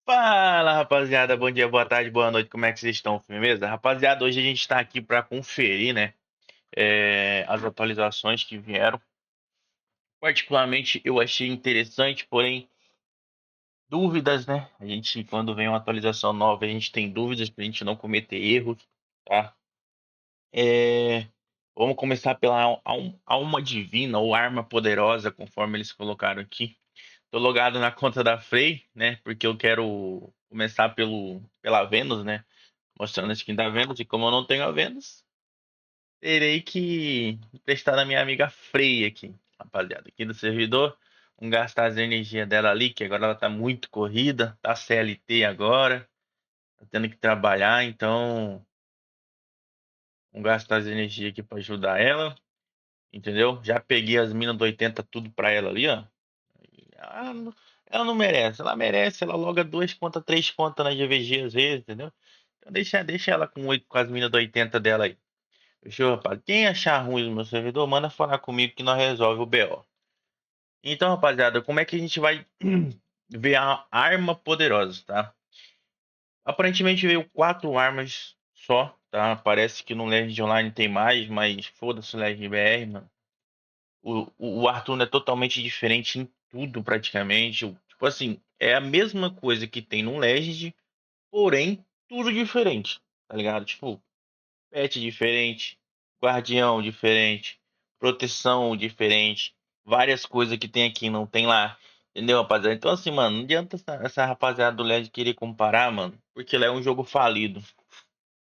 Fala, rapaziada. Bom dia, boa tarde, boa noite. Como é que vocês estão? Firmeza? Rapaziada, hoje a gente está aqui para conferir, né, as atualizações que vieram. Particularmente, eu achei interessante, porém, dúvidas, né? A gente, quando vem uma atualização nova, a gente tem dúvidas para a gente não cometer erros, tá? É, Vamos começar pela alma divina ou arma poderosa, conforme eles colocaram aqui. Tô logado na conta da Frey, né? Porque eu quero começar pela Venus, né? Mostrando a skin da Venus. E como eu não tenho a Venus, terei que emprestar da minha amiga Frey aqui, rapaziada. Aqui do servidor. Vamos gastar as energias dela ali, que agora ela tá muito corrida. Tá CLT agora. Tá tendo que trabalhar, então vamos gastar as energias aqui pra ajudar ela. Entendeu? Já peguei as minas do 80 tudo pra ela ali, ó. Ela não, ela não merece. Ela merece, ela loga duas contas, três contas na GVG às vezes, entendeu? Então deixa ela com oito com as minas do 80 dela aí. Fechou, rapaz? Quem achar ruim no meu servidor, manda falar comigo que nós resolve o BO. Então, rapaziada, como é que a gente vai ver a arma poderosa, tá? Aparentemente veio quatro armas só, tá? Parece que no Legend Online tem mais, mas foda-se o Legend BR, mano. O Arthur é totalmente diferente em tudo, praticamente. Tipo assim, é a mesma coisa que tem no Legend, porém, tudo diferente, tá ligado? Tipo, pet diferente, guardião diferente, proteção diferente, várias coisas que tem aqui não tem lá. Entendeu, rapaziada? Então, assim, mano, não adianta essa rapaziada do LED querer comparar, mano, porque ele é um jogo falido,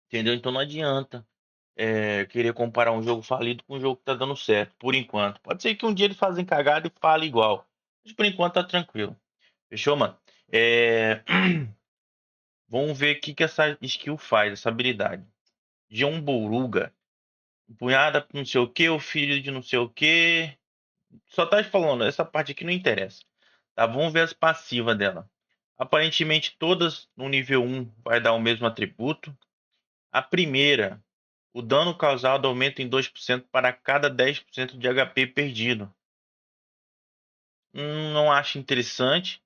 entendeu? Então não adianta querer comparar um jogo falido com um jogo que tá dando certo, por enquanto. Pode ser que um dia eles fazem cagada e fale igual, mas por enquanto tá tranquilo. Fechou, mano? É... Vamos ver o que que essa skill faz, essa habilidade. João Boruga. Punhada não sei o que, o filho de não sei o que. Só tá falando, essa parte aqui não interessa. Tá, vamos ver as passivas dela. Aparentemente todas no nível um vai dar o mesmo atributo. A primeira, o dano causado aumenta em 2% para cada 10% de HP perdido. Não acho interessante.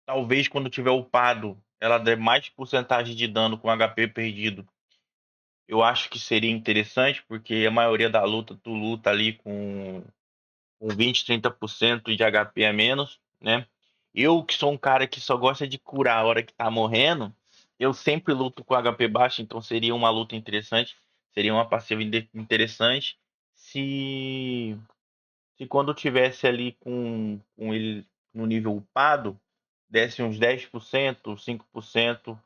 Talvez quando tiver upado, ela dê mais porcentagem de dano com HP perdido. Eu acho que seria interessante, porque a maioria da luta, tu luta ali com 20, 30% de HP a menos, né? Eu que sou um cara que só gosta de curar a hora que tá morrendo, eu sempre luto com HP baixo, então seria uma luta interessante, seria uma passiva interessante se quando eu tivesse ali com ele no nível upado, desse uns 10%, 5%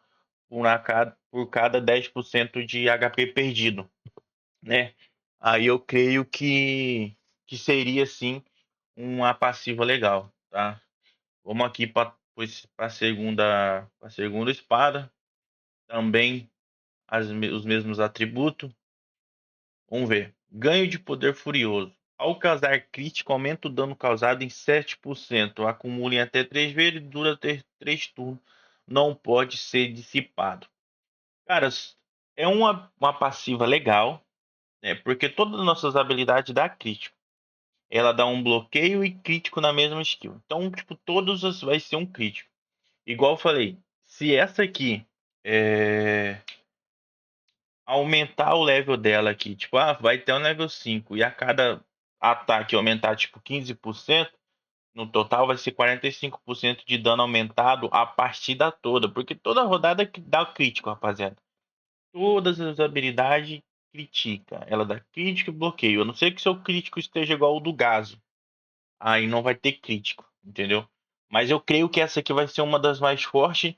por cada 10% de HP perdido, né? Aí eu creio que seria sim uma passiva legal, tá? Vamos aqui para a segunda espada, também os mesmos atributos. Vamos ver. Ganho de poder furioso. Ao causar crítico, aumenta o dano causado em 7%. Acumula em até 3 vezes e dura 3 turnos. Não pode ser dissipado. Cara, é uma passiva legal, né? Porque todas as nossas habilidades dá crítico. Ela dá um bloqueio e crítico na mesma skill. Então, tipo, todos vai ser um crítico. Igual eu falei, se essa aqui é, aumentar o level dela aqui, tipo, vai ter um level 5 e a cada ataque aumentar tipo 15%, no total vai ser 45% de dano aumentado a partida toda, porque toda rodada que dá crítico, rapaziada. Todas as habilidades critica, ela dá crítico e bloqueio. A não ser que seu crítico esteja igual ao do Gaso, aí não vai ter crítico, entendeu? Mas eu creio que essa aqui vai ser uma das mais fortes,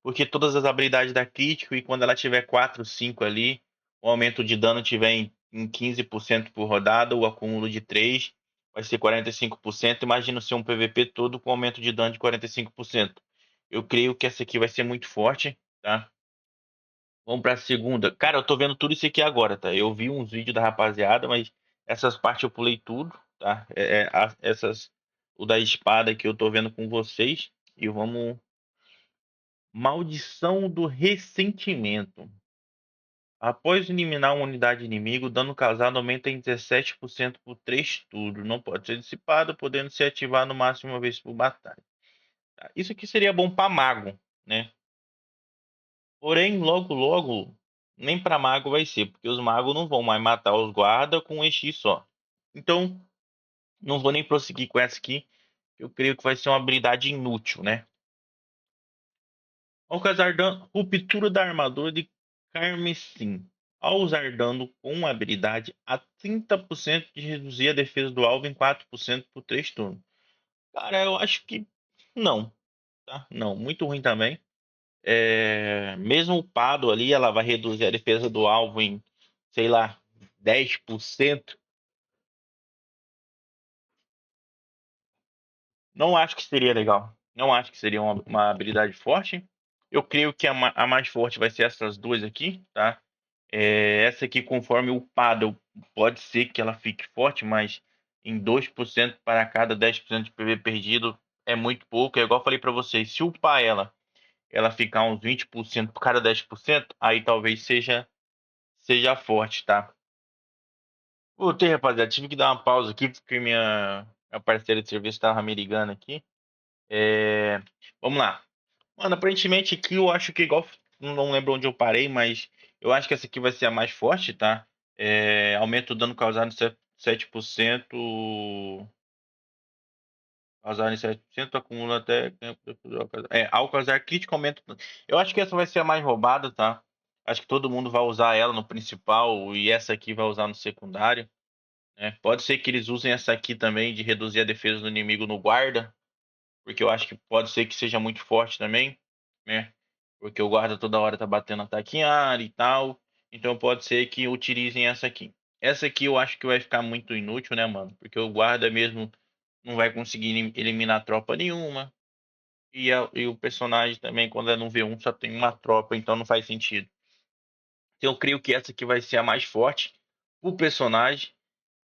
porque todas as habilidades dá crítico e quando ela tiver 4, 5 ali, o aumento de dano tiver em 15% por rodada, o acúmulo de 3 vai ser 45%. Imagina ser um PVP todo com aumento de dano de 45%. Eu creio que essa aqui vai ser muito forte, tá? Vamos pra segunda. Cara, eu tô vendo tudo isso aqui agora, tá? Eu vi uns vídeos da rapaziada, mas essas partes eu pulei tudo, tá? O da espada que eu tô vendo com vocês. E vamos. Maldição do ressentimento. Após eliminar uma unidade inimiga, o dano causado aumenta em 17% por 3 turnos. Não pode ser dissipado, podendo ser ativado no máximo uma vez por batalha. Tá? Isso aqui seria bom pra mago. né? Porém, logo, logo, nem para mago vai ser, porque os magos não vão mais matar os guarda com um EX só. Então, não vou nem prosseguir com essa aqui. Eu creio que vai ser uma habilidade inútil, né? Ao causar dano, ruptura da armadura de carmesim. Ao usar dano com uma habilidade, a 30% de reduzir a defesa do alvo em 4% por 3 turnos. Cara, eu acho que não, tá? Não, muito ruim também. Mesmo upado ali, ela vai reduzir a defesa do alvo em, sei lá, 10%. Não acho que seria legal. Não acho que seria uma habilidade forte. Eu creio que a mais forte vai ser essas duas aqui, tá? Essa aqui, conforme upado, pode ser que ela fique forte, mas em 2% para cada 10% de PV perdido é muito pouco. É igual eu falei para vocês, se upar ela ficar uns 20% por cada 10%, aí talvez seja forte, tá? Voltei, rapaziada. Tive que dar uma pausa aqui porque minha parceira de serviço tava me ligando aqui. É, Vamos lá. Mano, aparentemente aqui eu acho que igual. Não lembro onde eu parei, mas eu acho que essa aqui vai ser a mais forte, tá? Aumenta o dano causado em 7%. Causado em 7% acumula até. Ao causar crítico, aumenta. Eu acho que essa vai ser a mais roubada, tá? Acho que todo mundo vai usar ela no principal e essa aqui vai usar no secundário, né? Pode ser que eles usem essa aqui também de reduzir a defesa do inimigo no guarda, porque eu acho que pode ser que seja muito forte também, né? Porque o guarda toda hora tá batendo ataque em área e tal. Então pode ser que utilizem essa aqui. Essa aqui eu acho que vai ficar muito inútil, né, mano? Porque o guarda mesmo não vai conseguir eliminar tropa nenhuma. E o personagem também, quando é no V1, só tem uma tropa, então não faz sentido. Então eu creio que essa aqui vai ser a mais forte. O personagem.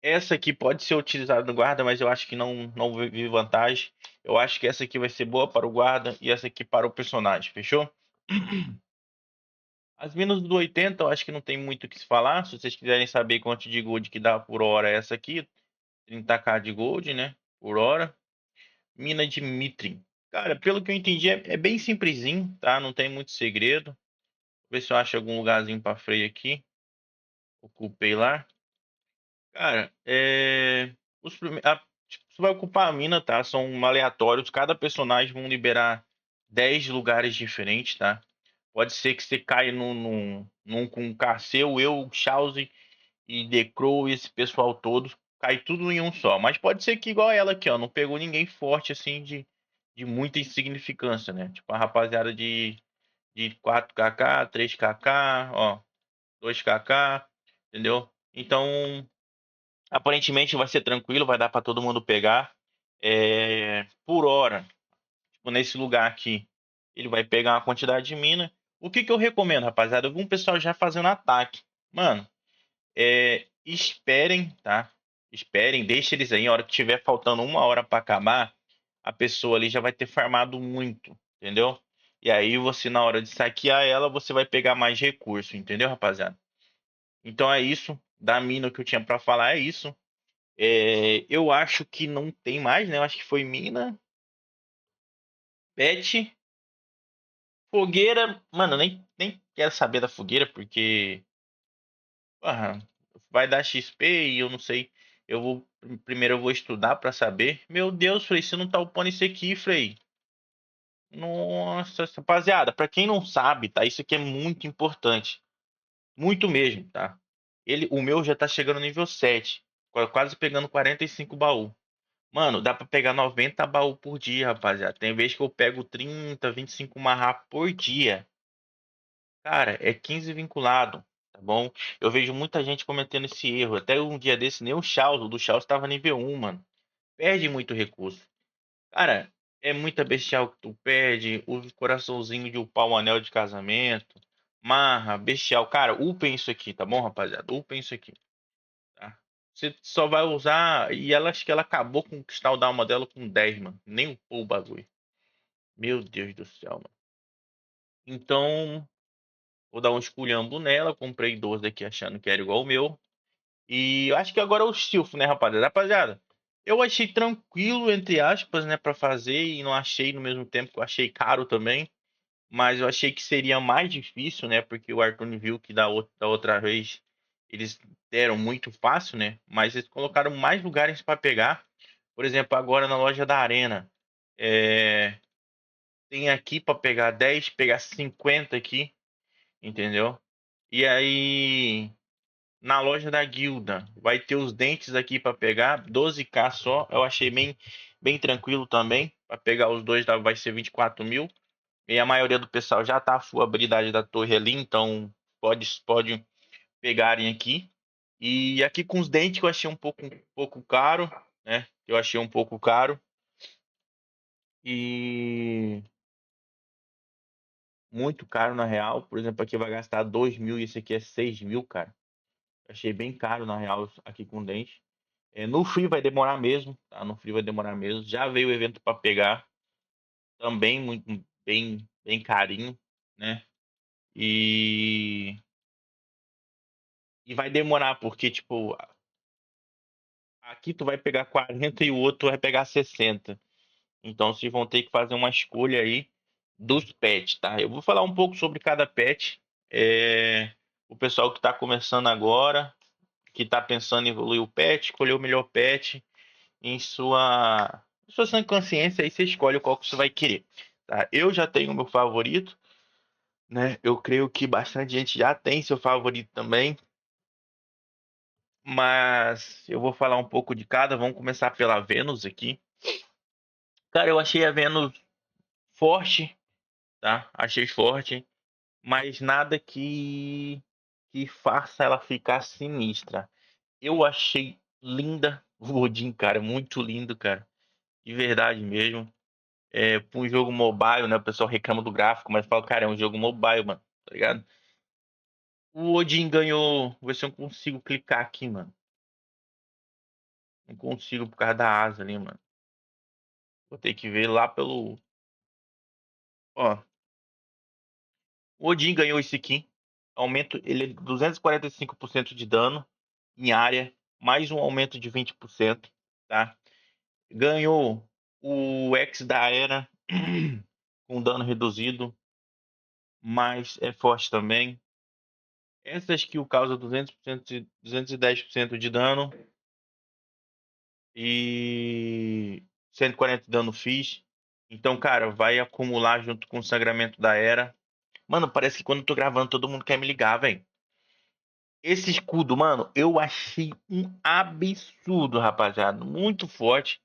Essa aqui pode ser utilizada no guarda, mas eu acho que não vi vantagem. Eu acho que essa aqui vai ser boa para o guarda e essa aqui para o personagem, fechou? As minas do 80, eu acho que não tem muito o que se falar. Se vocês quiserem saber quanto de gold que dá por hora é essa aqui, 30k de gold, né? Por hora. Mina de Mitrin. Cara, pelo que eu entendi, é bem simplesinho, tá? Não tem muito segredo. Vou ver se eu acho algum lugarzinho para freio aqui. Ocupei lá. Cara, tipo, você vai ocupar a mina, tá? São aleatórios. Cada personagem vão liberar 10 lugares diferentes, tá? Pode ser que você caia num com Casseu, eu, Chause e The Crow e esse pessoal todo. Cai tudo em um só. Mas pode ser que igual ela aqui, ó. Não pegou ninguém forte, assim, de muita insignificância, né? Tipo a rapaziada de 4kk, 3kk, ó. 2kk, entendeu? Então, aparentemente vai ser tranquilo, vai dar para todo mundo pegar. Por hora, tipo, nesse lugar aqui, ele vai pegar uma quantidade de mina. O que que eu recomendo, rapaziada? Eu vi um pessoal já fazendo ataque. Mano, esperem, tá? Esperem, deixa eles aí. A hora que tiver faltando uma hora para acabar, a pessoa ali já vai ter farmado muito, entendeu? E aí você, na hora de saquear ela, você vai pegar mais recurso, entendeu, rapaziada? Então é isso. Da mina que eu tinha para falar é isso. Eu acho que não tem mais, né? Eu acho que foi mina, pet, fogueira. Mano, nem quero saber da fogueira, porque porra, vai dar XP e eu não sei. Primeiro eu vou estudar pra saber. Meu Deus, Frei, você não tá upando isso aqui, Frei. Nossa, rapaziada, pra quem não sabe, tá? Isso aqui é muito importante. Muito mesmo, tá? O meu já tá chegando no nível 7, quase pegando 45 baú. Mano, dá pra pegar 90 baú por dia, rapaziada. Tem vez que eu pego 30, 25 marra por dia. Cara, é 15 vinculado, tá bom? Eu vejo muita gente cometendo esse erro. Até um dia desse, nem o do Chaos tava nível 1, mano. Perde muito recurso. Cara, é muita bestial que tu perde. O coraçãozinho de upar o anel de casamento. Marra, bestial. Cara, upem isso aqui, tá bom, rapaziada? Upem isso aqui. Tá? Você só vai usar. E ela acho que ela acabou com o cristal da alma dela com 10, mano. Nem upou o bagulho. Meu Deus do céu, mano. Então, vou dar um esculhambo nela. Comprei 12 aqui achando que era igual o meu. E eu acho que agora é o Silfo, né, rapaziada? Rapaziada, eu achei tranquilo, entre aspas, né, pra fazer. E não achei no mesmo tempo que eu achei caro também. mas eu achei que seria mais difícil, né? Porque o Arthur viu que da outra vez eles deram muito fácil, né? Mas eles colocaram mais lugares para pegar. Por exemplo, agora na loja da Arena, é, tem aqui para pegar 10, pegar 50 aqui, entendeu? E aí na loja da Guilda vai ter os dentes aqui para pegar, 12k só. Eu achei bem tranquilo também. Para pegar os dois vai ser 24 mil. E a maioria do pessoal já tá a full habilidade da torre ali, então pode pegarem aqui. E aqui com os dentes que eu achei um pouco caro, né? Eu achei um pouco caro. E muito caro na real. Por exemplo, aqui vai gastar 2 mil e esse aqui é 6 mil, cara. Achei bem caro na real aqui com dente. No Free vai demorar mesmo, tá? No Free vai demorar mesmo. Já veio o evento para pegar, também muito bem carinho, né? E vai demorar porque tipo aqui tu vai pegar 40 e o outro vai pegar 60. Então vocês vão ter que fazer uma escolha aí dos pets, tá? Eu vou falar um pouco sobre cada pet. O pessoal que está começando agora, que está pensando em evoluir o pet, escolher o melhor pet em sua sã consciência, aí você escolhe qual que você vai querer, tá? Eu já tenho o meu favorito, né? Eu creio que bastante gente já tem seu favorito também, mas eu vou falar um pouco de cada. Vamos começar pela Venus aqui. Cara, eu achei a Venus forte, tá? Achei forte, mas nada que faça ela ficar sinistra. Eu achei linda o Odin, cara, muito lindo, cara, de verdade mesmo. Pra um jogo mobile, né? O pessoal reclama do gráfico, mas fala, cara, é um jogo mobile, mano, tá ligado? O Odin ganhou. Vou ver se eu consigo clicar aqui, mano. Não consigo por causa da asa ali, mano. Vou ter que ver lá pelo. Ó, o Odin ganhou esse aqui. Aumento, ele é 245% de dano em área, mais um aumento de 20%, tá? Ganhou o X da Era com dano reduzido, mas é forte também. Essa skill causa 210% de dano e 140 de dano fiz. Então, cara, vai acumular junto com o sangramento da Era. Mano, parece que quando eu tô gravando todo mundo quer me ligar, velho. Esse escudo, mano, eu achei um absurdo, rapaziada. Muito forte.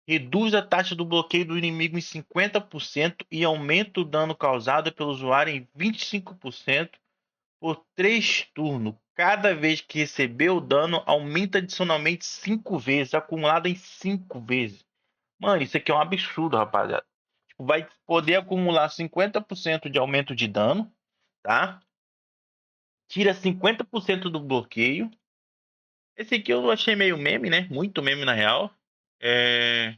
Reduz a taxa do bloqueio do inimigo em 50% e aumenta o dano causado pelo usuário em 25% por 3 turnos. Cada vez que receber o dano, aumenta adicionalmente 5 vezes, acumulado em 5 vezes. Mano, isso aqui é um absurdo, rapaziada. Tipo, vai poder acumular 50% de aumento de dano, tá? Tira 50% do bloqueio. Esse aqui eu achei meio meme, né? Muito meme na real. É...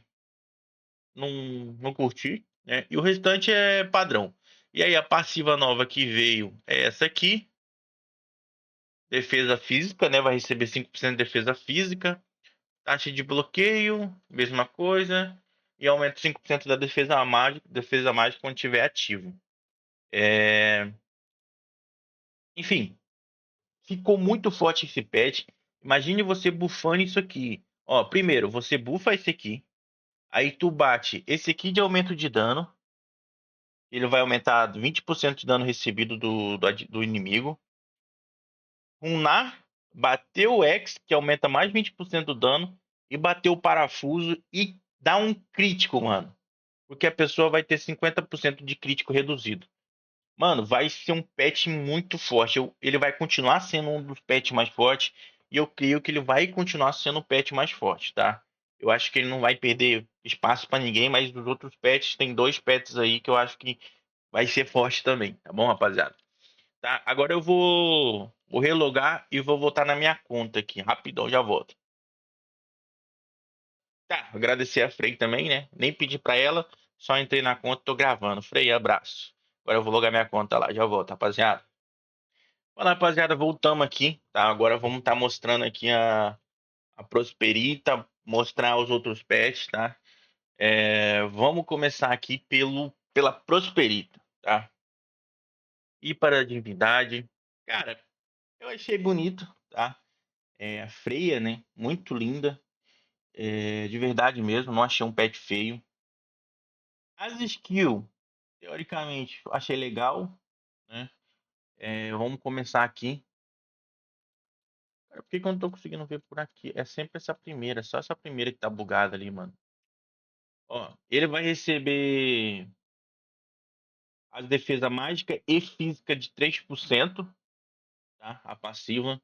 não curti, né? E o restante é padrão. E aí a passiva nova que veio é essa aqui. Defesa física, né? Vai receber 5% de defesa física. Taxa de bloqueio, mesma coisa. E aumenta 5% da defesa mágica quando estiver ativo. Enfim, ficou muito forte esse patch. Imagine você buffando isso aqui. Ó, primeiro, você buffa esse aqui. Aí tu bate esse aqui de aumento de dano. Ele vai aumentar 20% de dano recebido do inimigo. Runar, bateu o X, que aumenta mais 20% do dano. E bateu o parafuso e dá um crítico, mano. Porque a pessoa vai ter 50% de crítico reduzido. Mano, vai ser um patch muito forte. Ele vai continuar sendo um dos patches mais fortes. E eu creio que ele vai continuar sendo o patch mais forte, tá? Eu acho que ele não vai perder espaço pra ninguém, mas dos outros patches, tem 2 patches aí que eu acho que vai ser forte também, tá bom, rapaziada? Tá, agora eu vou relogar e vou voltar na minha conta aqui. Rapidão, já volto. Tá, agradecer a Frei também, né? Nem pedi pra ela, só entrei na conta, tô gravando. Frei, abraço. Agora eu vou logar minha conta lá, já volto, rapaziada. Fala, rapaziada, voltamos aqui, tá? Agora vamos estar mostrando aqui a Prosperita, mostrar os outros pets, tá? Vamos começar aqui pela Prosperita, tá? E para a divindade, cara, eu achei bonito, tá? A Freya, né? Muito linda. De verdade mesmo, não achei um pet feio. As skills, teoricamente, eu achei legal, né? Vamos começar aqui. Cara, por que que eu não tô conseguindo ver por aqui? É sempre essa primeira, só essa primeira que tá bugada ali, mano. Ó, ele vai receber a defesa mágica e física de 3%, tá? A passiva.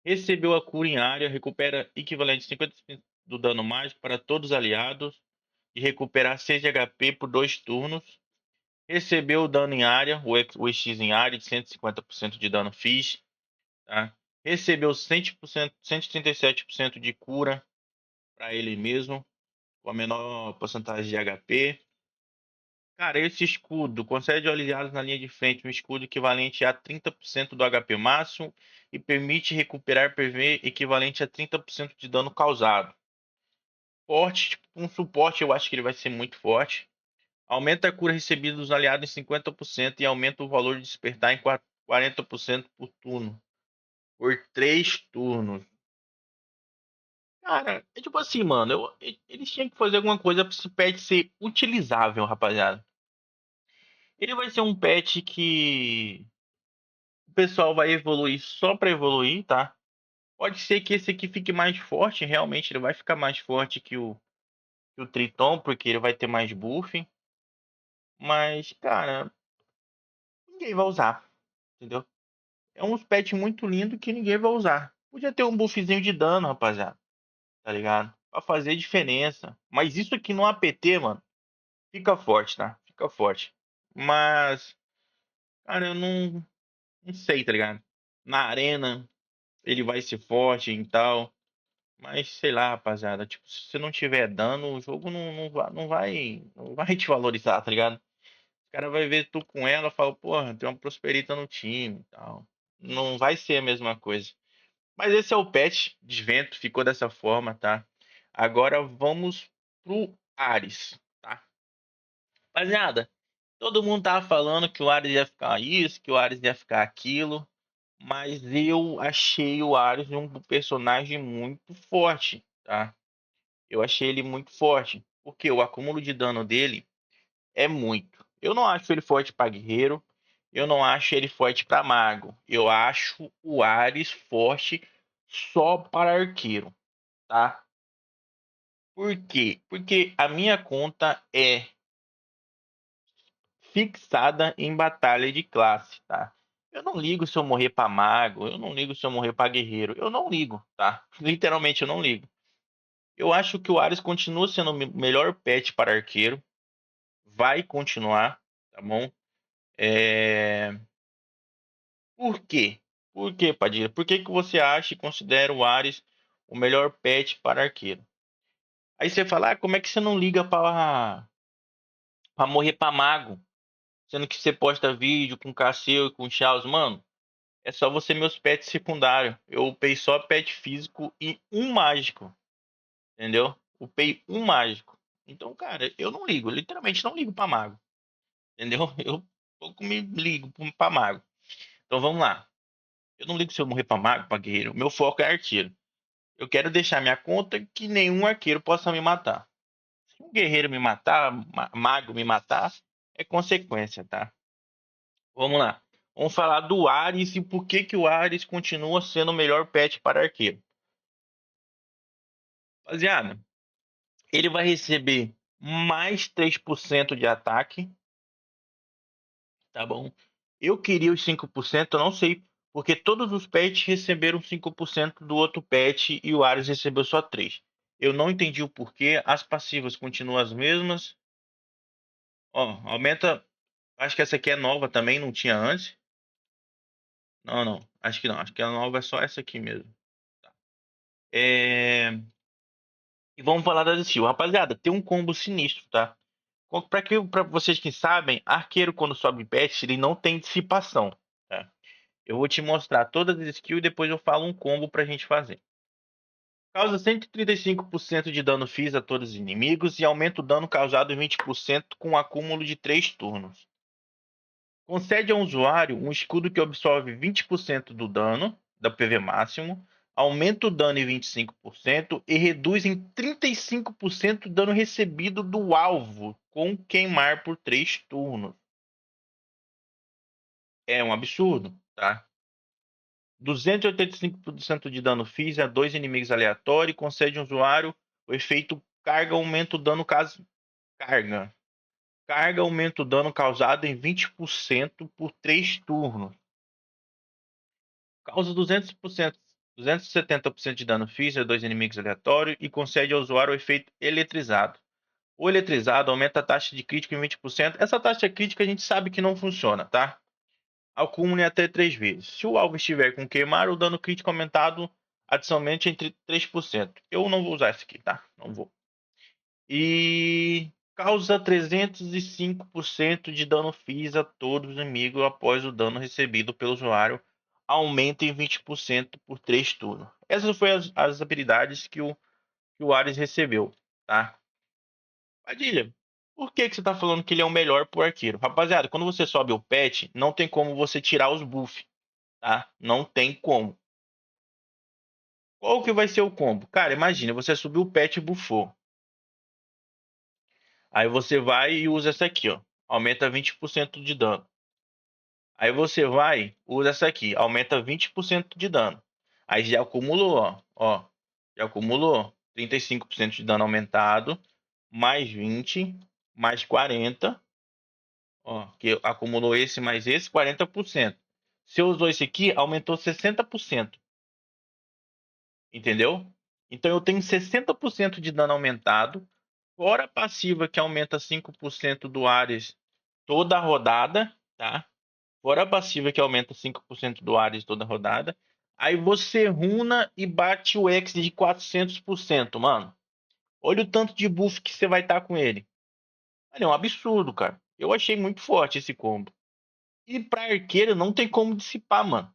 Recebeu a cura em área, recupera equivalente a 50% do dano mágico para todos os aliados e recuperar 6 de HP por 2 turnos. Recebeu o dano em área, o EX em área de 150% de dano físico, tá? Recebeu 100%, 137% de cura para ele mesmo, com a menor porcentagem de HP. Cara, esse escudo concede aos aliados na linha de frente um escudo equivalente a 30% do HP máximo e permite recuperar PV equivalente a 30% de dano causado. Forte, tipo, um suporte eu acho que ele vai ser muito forte. Aumenta a cura recebida dos aliados em 50% e aumenta o valor de despertar em 40% por turno. Por 3 turnos. Cara, é tipo assim, mano. Eles tinham que fazer alguma coisa pra esse patch ser utilizável, rapaziada. Ele vai ser um patch que o pessoal vai evoluir só pra evoluir, tá? Pode ser que esse aqui fique mais forte, realmente ele vai ficar mais forte que o Triton, porque ele vai ter mais buff. Mas, cara, ninguém vai usar, entendeu? É um patch muito lindo que ninguém vai usar. Podia ter um buffzinho de dano, rapaziada, tá ligado? Pra fazer diferença. Mas isso aqui no APT, mano, fica forte, tá? Fica forte. Mas, cara, eu não sei, tá ligado? Na arena, ele vai ser forte e tal. Mas sei lá, rapaziada, tipo, se você não tiver dano, o jogo não vai te valorizar, tá ligado? O cara vai ver tu com ela e fala, porra, tem uma Prosperita no time e tal. Não vai ser a mesma coisa. Mas esse é o patch de vento, ficou dessa forma, tá? Agora vamos pro Ares, tá? Rapaziada, todo mundo tava falando que o Ares ia ficar isso, que o Ares ia ficar aquilo. Mas eu achei o Ares um personagem muito forte, tá? Eu achei ele muito forte, porque o acúmulo de dano dele é muito. Eu não acho ele forte para guerreiro, eu não acho ele forte para mago. Eu acho o Ares forte só para arqueiro, tá? Por quê? Porque a minha conta é fixada em batalha de classe, tá? Eu não ligo se eu morrer para mago, eu não ligo se eu morrer para guerreiro, eu não ligo, tá? Literalmente eu não ligo. Eu acho que o Ares continua sendo o melhor pet para arqueiro. Vai continuar, tá bom? É... Por quê? Por quê, Padilha? Por que que você acha e considera o Ares o melhor pet para arqueiro? Aí você fala, como é que você não liga para morrer para mago? Sendo que você posta vídeo com Cassio e com Charles, mano. É só você meus pets secundários. Eu upei só pet físico e um mágico, entendeu? Upei um mágico. Então, cara, eu não ligo, literalmente não ligo para mago. Entendeu? Eu pouco me ligo pra mago. Então vamos lá. Eu não ligo se eu morrer pra mago, pra guerreiro. O meu foco é arqueiro. Eu quero deixar minha conta que nenhum arqueiro possa me matar. Se um guerreiro me matar, mago me matar, é consequência, tá? Vamos lá. Vamos falar do Ares e por que que o Ares continua sendo o melhor pet para arqueiro. Rapaziada, ele vai receber mais 3% de ataque, tá bom? Eu queria os 5%, eu não sei, porque todos os pets receberam 5% do outro pet e o Ares recebeu só 3%. Eu não entendi o porquê, as passivas continuam as mesmas. Ó, aumenta, acho que essa aqui é nova também, não tinha antes. Não, não, acho que não, acho que a nova é só essa aqui mesmo. É... E vamos falar da skill. Rapaziada, tem um combo sinistro, tá? Pra vocês que sabem, arqueiro quando sobe pet, ele não tem dissipação, tá? Eu vou te mostrar todas as skills e depois eu falo um combo pra gente fazer. Causa 135% de dano físico a todos os inimigos e aumenta o dano causado em 20% com um acúmulo de 3 turnos. Concede ao usuário um escudo que absorve 20% do dano da PV máximo, aumenta o dano em 25% e reduz em 35% o dano recebido do alvo com queimar por 3 turnos. É um absurdo, tá? 285% de dano físico a 2 inimigos aleatórios, concede ao usuário o efeito carga, aumenta o dano caso carga. Carga aumenta o dano causado em 20% por 3 turnos. Causa 200%, 270% de dano físico a 2 inimigos aleatórios e concede ao usuário o efeito eletrizado. O eletrizado aumenta a taxa de crítico em 20%. Essa taxa crítica a gente sabe que não funciona, tá? Acumule até 3 vezes. Se o alvo estiver com queimar, o dano crítico aumentado adicionalmente entre 3%. Eu não vou usar esse aqui, tá? Não vou. E causa 305% de dano físico a todos os inimigos após o dano recebido pelo usuário. Aumenta em 20% por 3 turnos. Essas foram as habilidades que o Ares recebeu, tá? Padilha, por que você tá falando que ele é o melhor pro arqueiro? Rapaziada, quando você sobe o pet, não tem como você tirar os buffs, tá? Não tem como. Qual que vai ser o combo? Cara, imagina, você subiu o pet e buffou. Aí você vai e usa essa aqui, ó. Aumenta 20% de dano. Aí você vai, usa essa aqui, aumenta 20% de dano. Aí já acumulou, ó. Já acumulou 35% de dano aumentado, mais 20, mais 40. Ó, que acumulou esse mais esse, 40%. Se eu usou esse aqui, aumentou 60%. Entendeu? Então eu tenho 60% de dano aumentado, fora a passiva que aumenta 5% do Ares toda a rodada, tá? Fora a passiva que aumenta 5% do Ares toda a rodada. Aí você runa e bate o X de 400%, mano. Olha o tanto de buff que você vai estar com ele. Olha, é um absurdo, cara. Eu achei muito forte esse combo. E pra arqueiro não tem como dissipar, mano.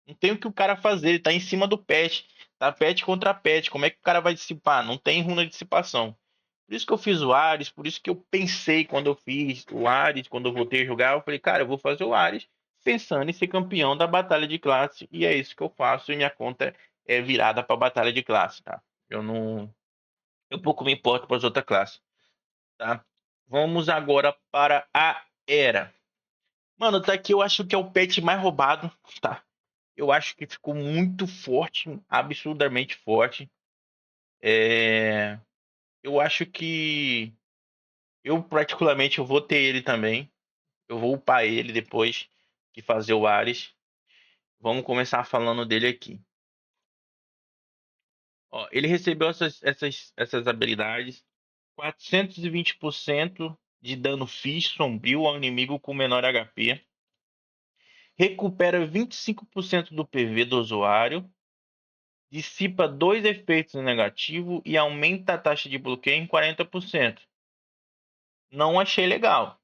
Não tem o que o cara fazer. Ele tá em cima do pet. Tá pet contra pet. Como é que o cara vai dissipar? Não tem runa de dissipação. Por isso que eu fiz o Ares. Por isso que eu pensei quando eu fiz o Ares. Quando eu voltei a jogar, eu falei, cara, eu vou fazer o Ares pensando em ser campeão da batalha de classe. E é isso que eu faço. E minha conta é virada pra batalha de classe, tá? Eu não. Eu pouco me importo com as outras classes, tá? Vamos agora para a Era. Mano, tá aqui, eu acho que é o pet mais roubado, tá? Eu acho que ficou muito forte, absurdamente forte. Eu acho que eu particularmente eu vou ter ele também. Eu vou upar ele depois de fazer o Ares. Vamos começar falando dele aqui. Ó, ele recebeu essas habilidades. 420% de dano físico sombrio ao inimigo com menor HP. Recupera 25% do PV do usuário. Dissipa 2 efeitos negativos e aumenta a taxa de bloqueio em 40%. Não achei legal,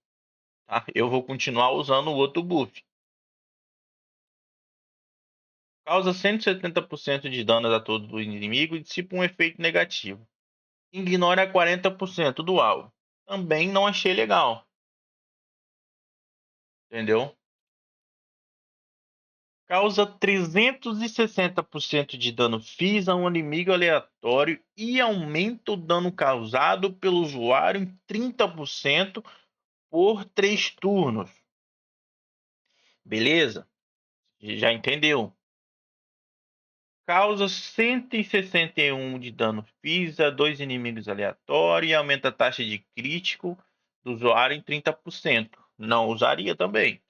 tá? Eu vou continuar usando o outro buff. Causa 170% de danos a todo o inimigo e dissipa um efeito negativo. Ignora 40% do alvo. Também não achei legal. Entendeu? Causa 360% de dano físico a um inimigo aleatório e aumenta o dano causado pelo usuário em 30% por 3 turnos. Beleza? Já entendeu? Causa 161 de dano físico a 2 inimigos aleatórios e aumenta a taxa de crítico do usuário em 30%. Não usaria também.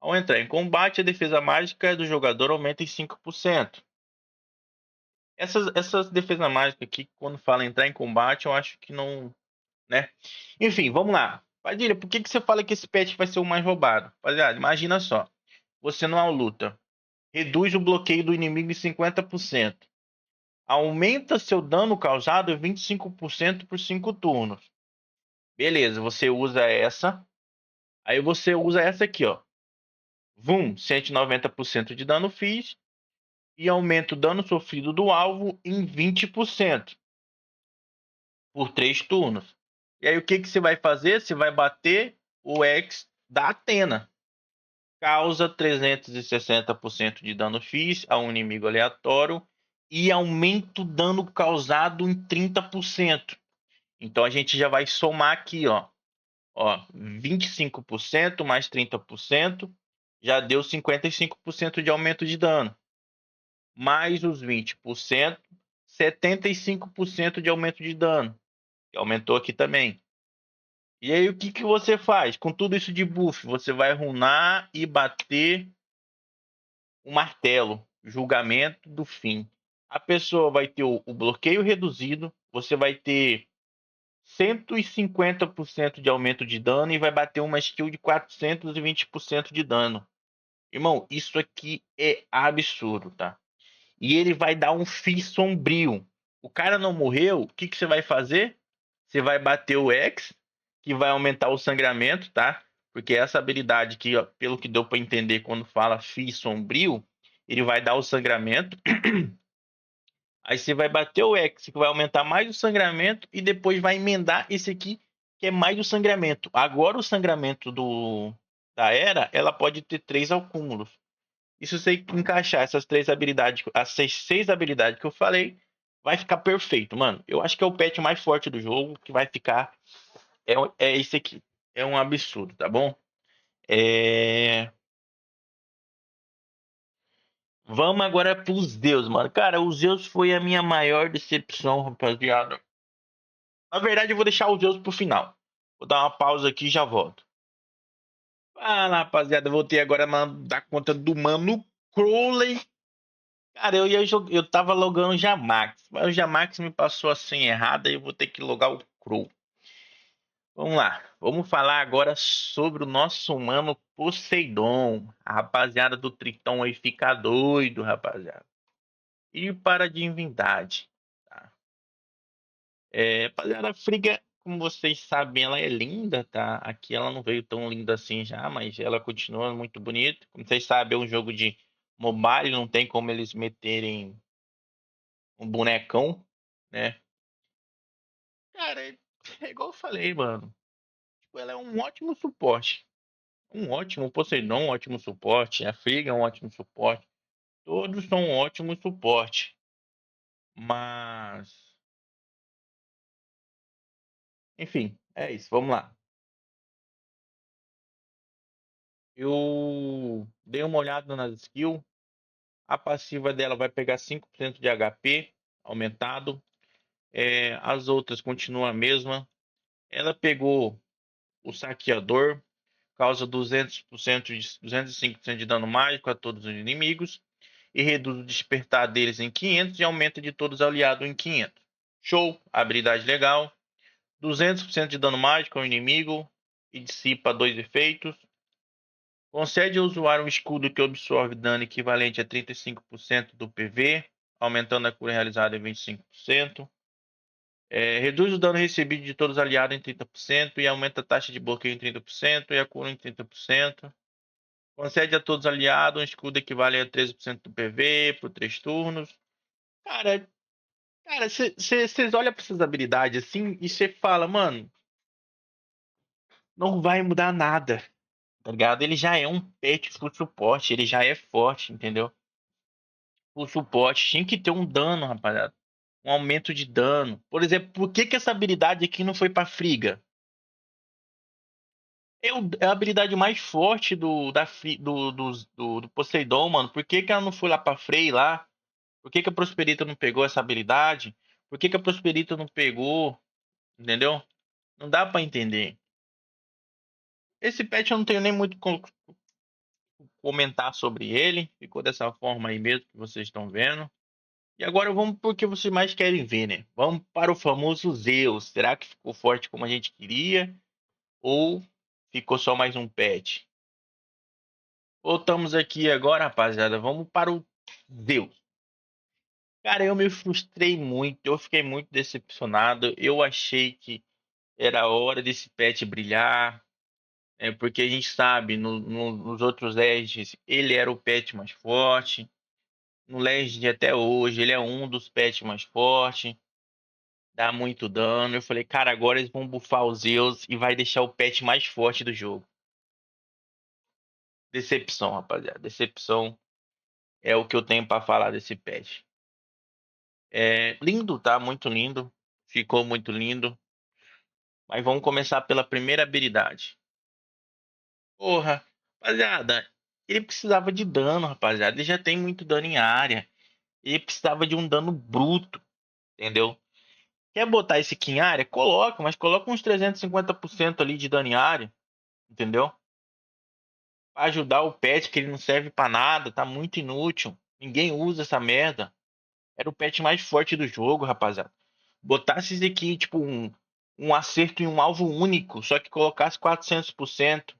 Ao entrar em combate, a defesa mágica do jogador aumenta em 5%. Essas defesas mágicas aqui, quando fala entrar em combate, eu acho que não, né? Enfim, vamos lá. Padilha, por que você fala que esse pet vai ser o mais roubado? Rapaziada, imagina só. Você numa luta, reduz o bloqueio do inimigo em 50%. Aumenta seu dano causado em 25% por 5 turnos. Beleza, você usa essa. Aí você usa essa aqui, ó. Vum, 190% de dano físico e aumenta o dano sofrido do alvo em 20% por 3 turnos. E aí o que você vai fazer? Você vai bater o X da Athena. causa 360% de dano físico a um inimigo aleatório e aumenta o dano causado em 30%. Então a gente já vai somar aqui, ó. 25% mais 30% já deu 55% de aumento de dano. Mais os 20%, 75% de aumento de dano. Que aumentou aqui também. E aí o que, que você faz? Com tudo isso de buff, você vai runar e bater o martelo, julgamento do fim. A pessoa vai ter o bloqueio reduzido, você vai ter 150% de aumento de dano e vai bater uma skill de 420% de dano. Irmão, isso aqui é absurdo, tá? E ele vai dar um fim sombrio. O cara não morreu, o que, que você vai fazer? Você vai bater o X, que vai aumentar o sangramento, tá? Porque essa habilidade aqui, ó, pelo que deu para entender quando fala fim sombrio, ele vai dar o sangramento. Aí você vai bater o X, que vai aumentar mais o sangramento, e depois vai emendar esse aqui, que é mais o sangramento. Agora o sangramento da Era, ela pode ter 3 acúmulos. E se você encaixar essas 3 habilidades, as 6 habilidades que eu falei, vai ficar perfeito, mano. Eu acho que é o patch mais forte do jogo, que vai ficar. É esse aqui. É um absurdo, tá bom? É... Vamos agora pros Zeus, mano. Cara, o Zeus foi a minha maior decepção, rapaziada. Na verdade, eu vou deixar os Zeus pro final. Vou dar uma pausa aqui e já volto. Fala, rapaziada. Voltei agora a dar conta do Mano Crowley. Cara, eu tava logando o Jamax, mas o Jamax me passou a senha errada e eu vou ter que logar o Crow. Vamos lá, vamos falar agora sobre o nosso mano Poseidon. A rapaziada do Tritão aí fica doido, rapaziada. E para a divindade, tá? Rapaziada, a Frigga, como vocês sabem, ela é linda, tá? Aqui ela não veio tão linda assim já, mas ela continua muito bonita. Como vocês sabem, é um jogo de mobile, não tem como eles meterem um bonecão, né? Cara, é igual eu falei, mano. Tipo, ela é um ótimo suporte. Um ótimo Poseidon, um ótimo suporte. A Frigga é um ótimo suporte. Todos são um ótimo suporte. Mas, enfim, é isso. Vamos lá. Eu dei uma olhada nas skills. A passiva dela vai pegar 5% de HP aumentado. As outras continuam a mesma. Ela pegou o saqueador, causa 205% de dano mágico a todos os inimigos e reduz o despertar deles em 500 e aumenta de todos os aliados em 500. Show, habilidade legal. 200% de dano mágico ao inimigo e dissipa 2 efeitos. Concede ao usuário um escudo que absorve dano equivalente a 35% do PV, aumentando a cura realizada em 25%. Reduz o dano recebido de todos os aliados em 30% e aumenta a taxa de bloqueio em 30% e a cura em 30%. Concede a todos os aliados um escudo equivale a 13% do PV por 3 turnos. Cara, vocês olham para essas habilidades assim e você fala, mano, não vai mudar nada, tá ligado? Ele já é um pet full suporte, ele já é forte, entendeu? O suporte tinha que ter um dano, rapaziada. Um aumento de dano. Por exemplo, por que que essa habilidade aqui não foi pra Friga? É a habilidade mais forte do Poseidon, mano. Por que que ela não foi lá pra Frey lá? Por que que a Prosperita não pegou essa habilidade? Por que que a Prosperita não pegou? Entendeu? Não dá pra entender. Esse patch eu não tenho nem muito comentar sobre ele. Ficou dessa forma aí mesmo que vocês estão vendo. E agora vamos porque vocês mais querem ver, né? Vamos para o famoso Zeus. Será que ficou forte como a gente queria? Ou ficou só mais um patch? Voltamos aqui agora, rapaziada. Vamos para o Zeus. Cara, eu me frustrei muito. Eu fiquei muito decepcionado. Eu achei que era a hora desse patch brilhar. Porque a gente sabe, nos outros Legends, ele era o patch mais forte. No Legend até hoje, ele é um dos pets mais fortes. Dá muito dano. Eu falei, cara, agora eles vão buffar os Zeus e vai deixar o pet mais forte do jogo. Decepção, rapaziada. Decepção é o que eu tenho pra falar desse patch. É lindo, tá? Muito lindo. Ficou muito lindo. Mas vamos começar pela primeira habilidade. Porra, rapaziada, ele precisava de dano, rapaziada. Ele já tem muito dano em área. Ele precisava de um dano bruto, entendeu? Quer botar esse aqui em área? Coloca, mas coloca uns 350% ali de dano em área, entendeu? Pra ajudar o pet, que ele não serve pra nada, tá muito inútil. Ninguém usa essa merda. Era o pet mais forte do jogo, rapaziada. Botasse esse aqui, tipo, um acerto em um alvo único, só que colocasse 400%,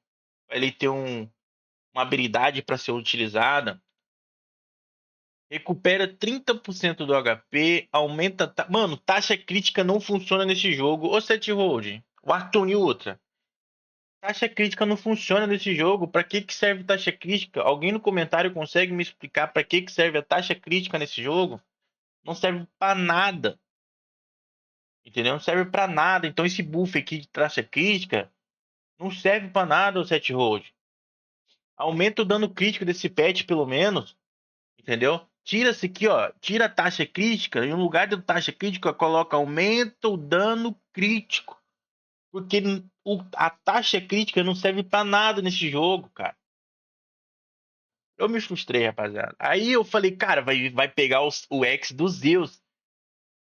pra ele ter uma habilidade pra ser utilizada. Recupera 30% do HP, aumenta. Mano, taxa crítica não funciona nesse jogo. Ô, Set Hold, o Arthur e outra. Taxa crítica não funciona nesse jogo. Pra que que serve taxa crítica? Alguém no comentário consegue me explicar pra que que serve a taxa crítica nesse jogo? Não serve pra nada. Entendeu? Não serve pra nada. Então esse buff aqui de taxa crítica não serve pra nada, o Set Hold. Aumenta o dano crítico desse pet, pelo menos. Entendeu? Tira-se aqui, ó. Tira a taxa crítica. E no lugar da taxa crítica, coloca aumenta o dano crítico. Porque a taxa crítica não serve pra nada nesse jogo, cara. Eu me frustrei, rapaziada. Aí eu falei, cara, vai pegar o X do Zeus,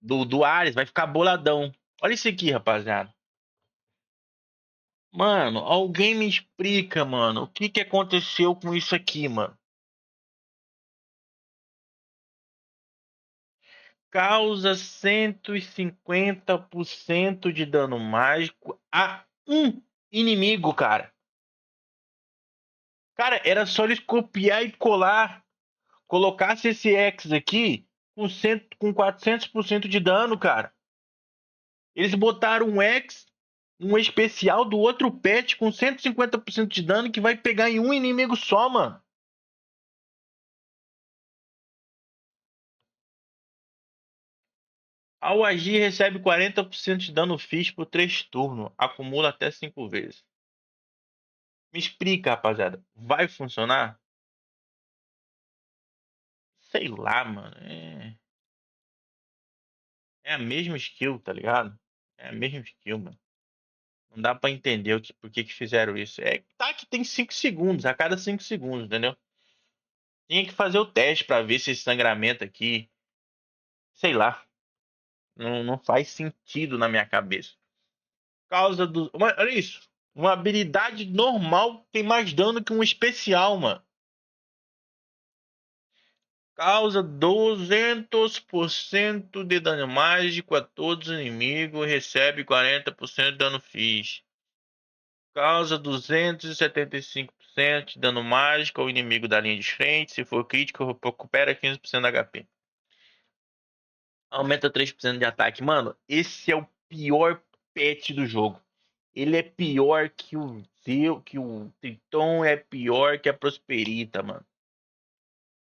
do Ares, vai ficar boladão. Olha isso aqui, rapaziada. Mano, alguém me explica, mano, o que que aconteceu com isso aqui, mano? Causa 150% de dano mágico a um inimigo, cara. Cara, era só eles copiar e colar. Colocasse esse X aqui com 400% de dano, cara. Eles botaram um X, um especial do outro pet com 150% de dano que vai pegar em um inimigo só, mano. Ao agir, recebe 40% de dano físico por 3 turnos. Acumula até 5 vezes. Me explica, rapaziada. Vai funcionar? Sei lá, mano. É a mesma skill, tá ligado? É a mesma skill, mano. Não dá pra entender por que que fizeram isso. Tá que tem 5 segundos, a cada 5 segundos, entendeu? Tinha que fazer o teste pra ver se esse sangramento aqui, sei lá, não faz sentido na minha cabeça. Causa do. Olha isso. Uma habilidade normal tem mais dano que um especial, mano. Causa 200% de dano mágico a todos os inimigos. Recebe 40% de dano físico. Causa 275% de dano mágico ao inimigo da linha de frente. Se for crítico, recupera 15% de HP. Aumenta 3% de ataque. Mano, esse é o pior pet do jogo. Ele é pior que o Zeo, que o Triton, é pior que a Prosperita, mano.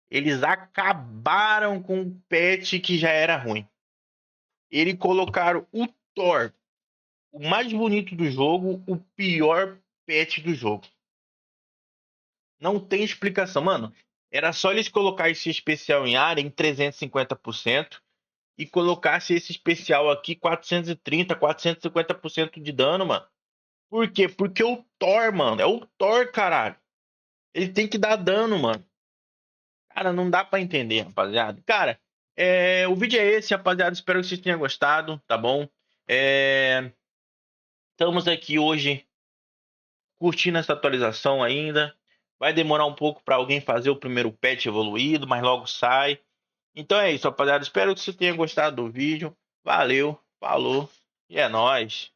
Eles acabaram com o pet que já era ruim. Eles colocaram o Thor, o mais bonito do jogo, o pior pet do jogo. Não tem explicação, mano. Era só eles colocar esse especial em área em 350% e colocasse esse especial aqui 430, 450% de dano, mano. Por quê? Porque o Thor, mano, é o Thor, caralho. Ele tem que dar dano, mano. Cara, não dá pra entender, rapaziada. Cara, o vídeo é esse, rapaziada. Espero que vocês tenham gostado, tá bom? Estamos aqui hoje curtindo essa atualização ainda. Vai demorar um pouco para alguém fazer o primeiro patch evoluído, mas logo sai. Então é isso, rapaziada. Espero que vocês tenham gostado do vídeo. Valeu, falou e é nóis.